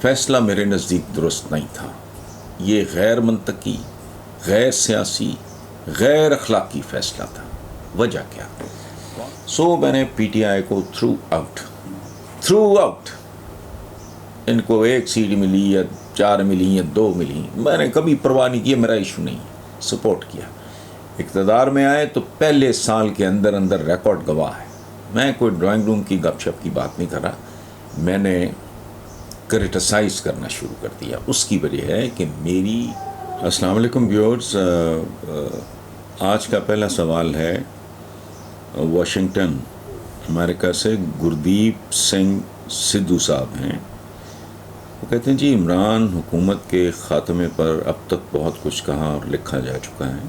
فیصلہ میرے نزدیک درست نہیں تھا. یہ غیر منطقی، غیر سیاسی، غیر اخلاقی فیصلہ تھا. وجہ کیا؟ میں نے پی ٹی آئی کو تھرو آؤٹ ان کو 1 سیٹ ملی یا 4 ملی یا 2 ملی، میں نے کبھی پرواہ نہیں کی، میرا ایشو نہیں، سپورٹ کیا. اقتدار میں آئے تو پہلے سال کے اندر ریکارڈ گواہ ہے. میں کوئی ڈرائنگ روم کی گپ شپ کی بات نہیں کر رہا، میں نے کرٹیسائز کرنا شروع کر دیا. اس کی وجہ ہے کہ میری السلام علیکم ویورز. آج کا پہلا سوال ہے واشنگٹن امریکہ سے گردیپ سنگھ سدھو صاحب ہیں. وہ کہتے ہیں جی عمران حکومت کے خاتمے پر اب تک بہت کچھ کہا اور لکھا جا چکا ہے،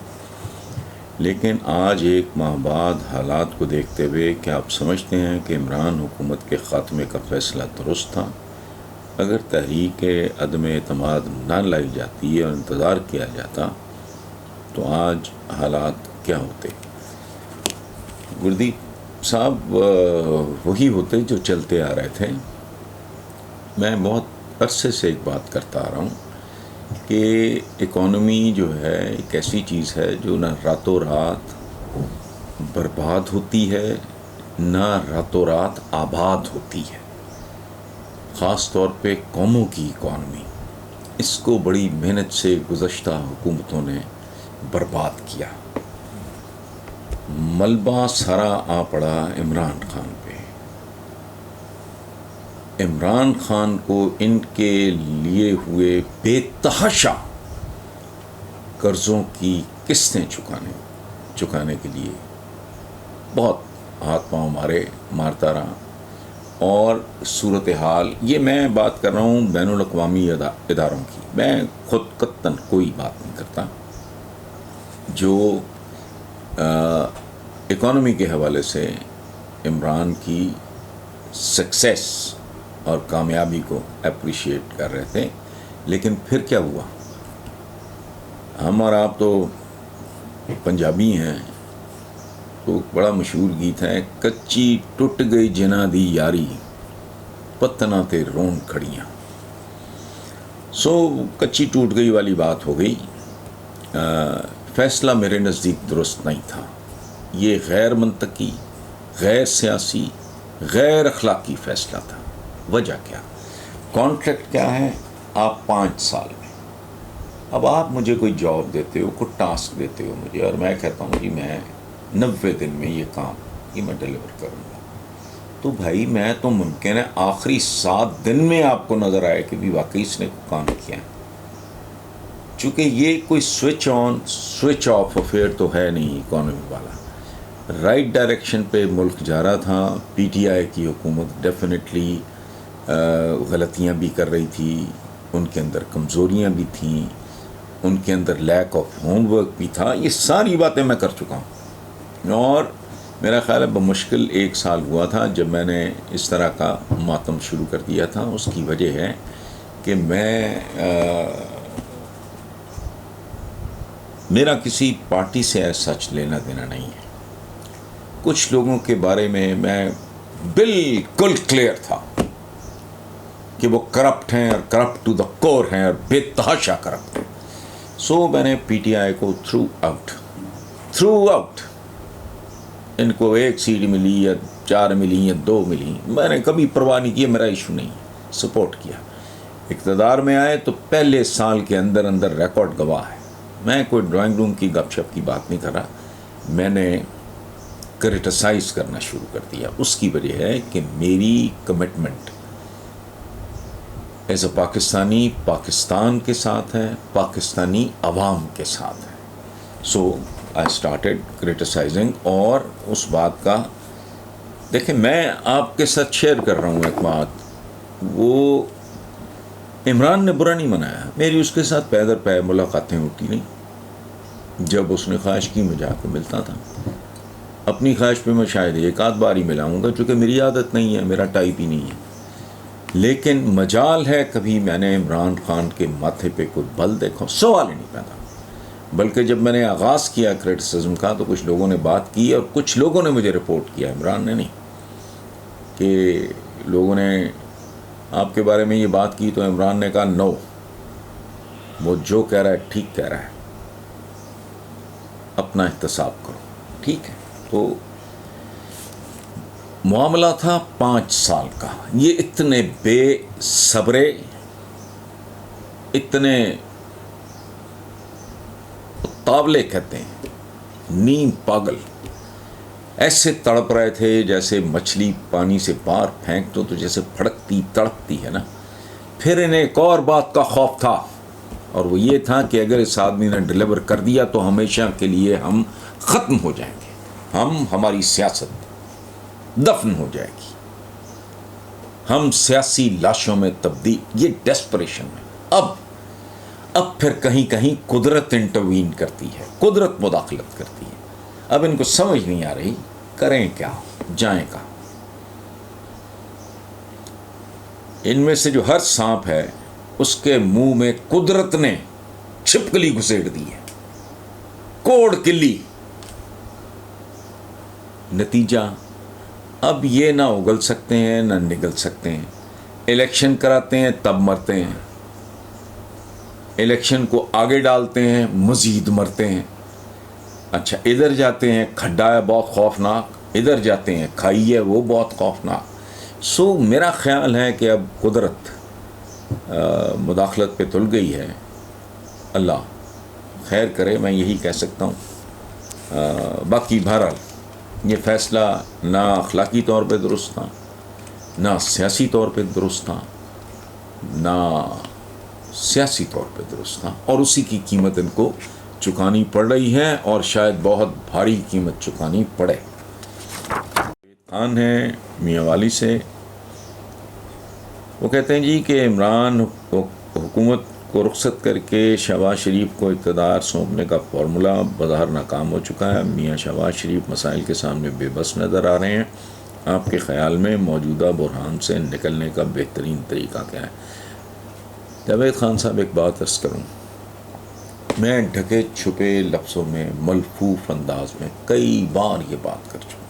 لیکن آج 1 ماہ بعد حالات کو دیکھتے ہوئے کیا آپ سمجھتے ہیں کہ عمران حکومت کے خاتمے کا فیصلہ درست تھا؟ اگر تحریک عدم اعتماد نہ لائی جاتی اور انتظار کیا جاتا تو آج حالات کیا ہوتے؟ گردیپ صاحب وہی ہوتے جو چلتے آ رہے تھے. میں بہت عرصے سے ایک بات کرتا آ رہا ہوں کہ اکانومی جو ہے ایک ایسی چیز ہے جو نہ راتوں رات برباد ہوتی ہے نہ راتوں رات آباد ہوتی ہے. خاص طور پہ قوموں کی اکانومی، اس کو بڑی محنت سے گزشتہ حکومتوں نے برباد کیا. ملبہ سارا آ پڑا عمران خان پہ. عمران خان کو ان کے لیے ہوئے بے تحاشا قرضوں کی قسطیں چکانے کے لیے بہت ہاتھ پاؤں مارتا رہا. اور صورتحال یہ میں بات کر رہا ہوں بین الاقوامی اداروں کی، میں خود قطعاً کوئی بات نہیں کرتا. جو اکانومی کے حوالے سے عمران کی سکسیس اور کامیابی کو اپریشیٹ کر رہے تھے، لیکن پھر کیا ہوا؟ ہم اور آپ تو پنجابی ہیں، تو بڑا مشہور گیت ہے، کچی ٹوٹ گئی جنا دی یاری پتنا تے رون کھڑیاں. کچی ٹوٹ گئی والی بات ہو گئی. فیصلہ میرے نزدیک درست نہیں تھا. یہ غیر منطقی، غیر سیاسی، غیر اخلاقی فیصلہ تھا. وجہ کیا؟ کانٹریکٹ کیا ہے؟ آپ 5 سال میں، اب آپ مجھے کوئی جاب دیتے ہو، کوئی ٹاسک دیتے ہو مجھے، اور میں کہتا ہوں جی میں 90 دن میں یہ کام میں ڈیلیور کروں گا، تو بھائی میں تو ممکن ہے آخری 7 دن میں آپ کو نظر آئے کہ بھی واقعی اس نے کام کیا ہے. چونکہ یہ کوئی switch on switch off affair تو ہے نہیں اکانومی والا. رائٹ ڈائریکشن پہ ملک جا رہا تھا. پی ٹی آئی کی حکومت ڈیفینیٹلی غلطیاں بھی کر رہی تھی، ان کے اندر کمزوریاں بھی تھیں، ان کے اندر لیک آف ہوم ورک بھی تھا. یہ ساری باتیں میں کر چکا ہوں، اور میرا خیال ہے بمشکل 1 سال ہوا تھا جب میں نے اس طرح کا ماتم شروع کر دیا تھا. اس کی وجہ ہے کہ میرا کسی پارٹی سے ایسا سچ لینا دینا نہیں ہے. کچھ لوگوں کے بارے میں بالکل کلیئر تھا کہ وہ کرپٹ ہیں، اور کرپٹ ٹو دا کور ہیں، اور بے تحاشا کرپٹ ہیں. میں نے پی ٹی آئی کو تھرو آؤٹ ان کو 1 سیٹ ملی یا 4 ملی یا 2 ملی، میں نے کبھی پرواہ نہیں کی، میرا ایشو نہیں، سپورٹ کیا. اقتدار میں آئے تو پہلے سال کے اندر ریکارڈ گواہ ہے. میں کوئی ڈرائنگ روم کی گپ شپ کی بات نہیں کر رہا، میں نے کرٹیسائز کرنا شروع کر دیا. اس کی وجہ ہے کہ میری commitment as a Pakistani Pakistan کے ساتھ ہے، پاکستانی عوام کے ساتھ ہے. I started criticizing. اور اس بات کا دیکھیں میں آپ کے ساتھ شیئر کر رہا ہوں ایک بات. وہ عمران نے برا نہیں منایا، میری اس کے ساتھ پے در پے ملاقاتیں ہوتی نہیں. جب اس نے خواہش کی میں جا کے ملتا تھا. اپنی خواہش پہ میں شاید 1 بار ہی ملاؤں گا، چونکہ میری عادت نہیں ہے، میرا ٹائپ ہی نہیں ہے. لیکن مجال ہے کبھی میں نے عمران خان کے ماتھے پہ کوئی بل دیکھا، سوال ہی نہیں پیدا. بلکہ جب میں نے آغاز کیا کرٹیسزم کا تو کچھ لوگوں نے بات کی، اور کچھ لوگوں نے مجھے رپورٹ کیا، عمران نے نہیں، کہ لوگوں نے آپ کے بارے میں یہ بات کی تو عمران نے کہا نو، وہ جو کہہ رہا ہے ٹھیک کہہ رہا ہے، اپنا احتساب کرو. ٹھیک ہے. تو معاملہ تھا 5 سال کا. یہ اتنے بے صبرے، اتنے تاولے کہتے ہیں، نیم پاگل، ایسے تڑپ رہے تھے جیسے مچھلی پانی سے باہر پھینک دو تو جیسے پھڑکتی تڑپتی ہے نا. پھر انہیں ایک اور بات کا خوف تھا، اور وہ یہ تھا کہ اگر اس آدمی نے ڈیلیور کر دیا تو ہمیشہ کے لیے ہم ختم ہو جائیں گے، ہماری سیاست دفن ہو جائے گی، ہم سیاسی لاشوں میں تبدیل. یہ ڈیسپریشن ہے. اب پھر کہیں کہیں قدرت انٹروین کرتی ہے، قدرت مداخلت کرتی ہے. اب ان کو سمجھ نہیں آ رہی کریں کیا، جائیں کہاں. ان میں سے جو ہر سانپ ہے اس کے منہ میں قدرت نے چھپکلی گھسیڑ دی ہے، کوڑ کلی. نتیجہ اب یہ نہ اگل سکتے ہیں نہ نگل سکتے ہیں. الیکشن کراتے ہیں تب مرتے ہیں، الیکشن کو آگے ڈالتے ہیں مزید مرتے ہیں. اچھا ادھر جاتے ہیں کھڈا ہے بہت خوفناک، ادھر جاتے ہیں کھائی ہے وہ بہت خوفناک. سو میرا خیال ہے کہ اب قدرت مداخلت پہ تل گئی ہے. اللہ خیر کرے، میں یہی کہہ سکتا ہوں. باقی بہرحال یہ فیصلہ نہ اخلاقی طور پہ درست تھا، نہ سیاسی طور پہ درست تھا، نہ سیاسی طور پہ درست تھا، اور اسی کی قیمت ان کو چکانی پڑ رہی ہے، اور شاید بہت بھاری قیمت چکانی پڑے. خان ہے میاں والی سے، وہ کہتے ہیں جی کہ عمران حکومت کو رخصت کر کے شہباز شریف کو اقتدار سونپنے کا فارمولہ بظاہر ناکام ہو چکا ہے. میاں شہباز شریف مسائل کے سامنے بے بس نظر آ رہے ہیں. آپ کے خیال میں موجودہ بحران سے نکلنے کا بہترین طریقہ کیا ہے؟ جاوید خان صاحب ایک بات عرض کروں، میں ڈھکے چھپے لفظوں میں ملفوف انداز میں کئی بار یہ بات کر چکا.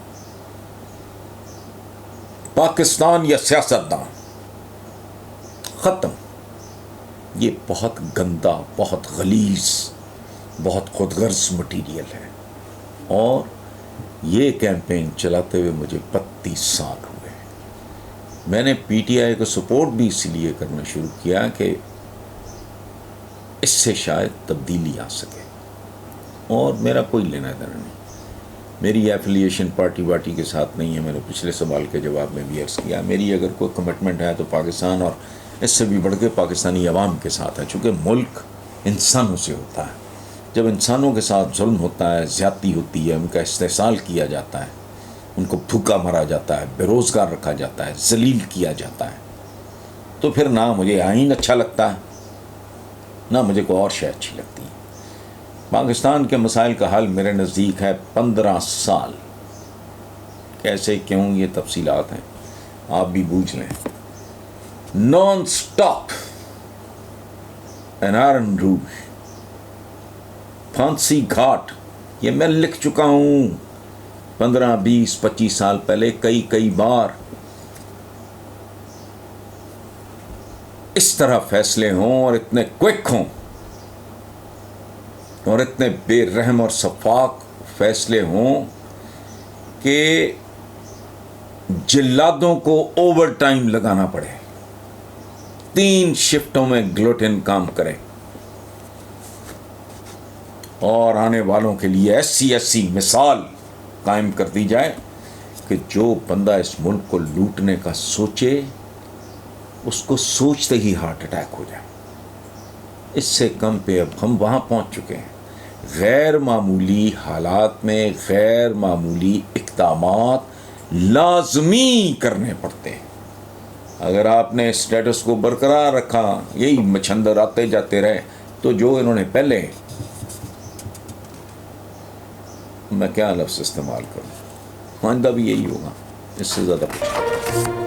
پاکستان یا سیاستدان ختم. یہ بہت گندا، بہت غلیظ، بہت خودغرض مٹیریل ہے، اور یہ کیمپین چلاتے ہوئے مجھے 32 سال ہوئے. میں نے پی ٹی آئی کو سپورٹ بھی اس لیے کرنا شروع کیا کہ اس سے شاید تبدیلی آ سکے، اور میرا کوئی لینا دینا نہیں. میری ایفیلیشن پارٹی کے ساتھ نہیں ہے. میں نے پچھلے سوال کے جواب میں بھی عرض کیا، میری اگر کوئی کمٹمنٹ ہے تو پاکستان اور اس سے بھی بڑھ کے پاکستانی عوام کے ساتھ ہے، چونکہ ملک انسانوں سے ہوتا ہے. جب انسانوں کے ساتھ ظلم ہوتا ہے، زیادتی ہوتی ہے، ان کا استحصال کیا جاتا ہے، ان کو بھوکا مرا جاتا ہے، بے روزگار رکھا جاتا ہے، ذلیل کیا جاتا ہے، تو پھر نہ مجھے آئین اچھا لگتا ہے نہ مجھے کوئی اور شے اچھی لگتی ہے. پاکستان کے مسائل کا حل میرے نزدیک ہے 15 سال. کیسے کیوں یہ تفصیلات ہیں، آپ بھی بوجھ لیں. نان سٹاپ انارن روش، پھانسی گھاٹ، یہ میں لکھ چکا ہوں 15 20 25 سال پہلے کئی بار. اس طرح فیصلے ہوں اور اتنے کوئک ہوں اور اتنے بے رحم اور شفاق فیصلے ہوں کہ جلادوں کو اوور ٹائم لگانا پڑے، 3 شفٹوں میں گلوٹن کام کرے، اور آنے والوں کے لیے ایسی مثال قائم کر دی جائے کہ جو بندہ اس ملک کو لوٹنے کا سوچے اس کو سوچتے ہی ہارٹ اٹیک ہو جائے. اس سے کم پہ اب ہم وہاں پہنچ چکے ہیں. غیر معمولی حالات میں غیر معمولی اقدامات لازمی کرنے پڑتے ہیں. اگر آپ نے اسٹیٹس کو برقرار رکھا، یہی مچھندر آتے جاتے رہے، تو جو انہوں نے پہلے، میں کیا لفظ استعمال کروں، آئندہ بھی یہی ہوگا، اس سے زیادہ کچھ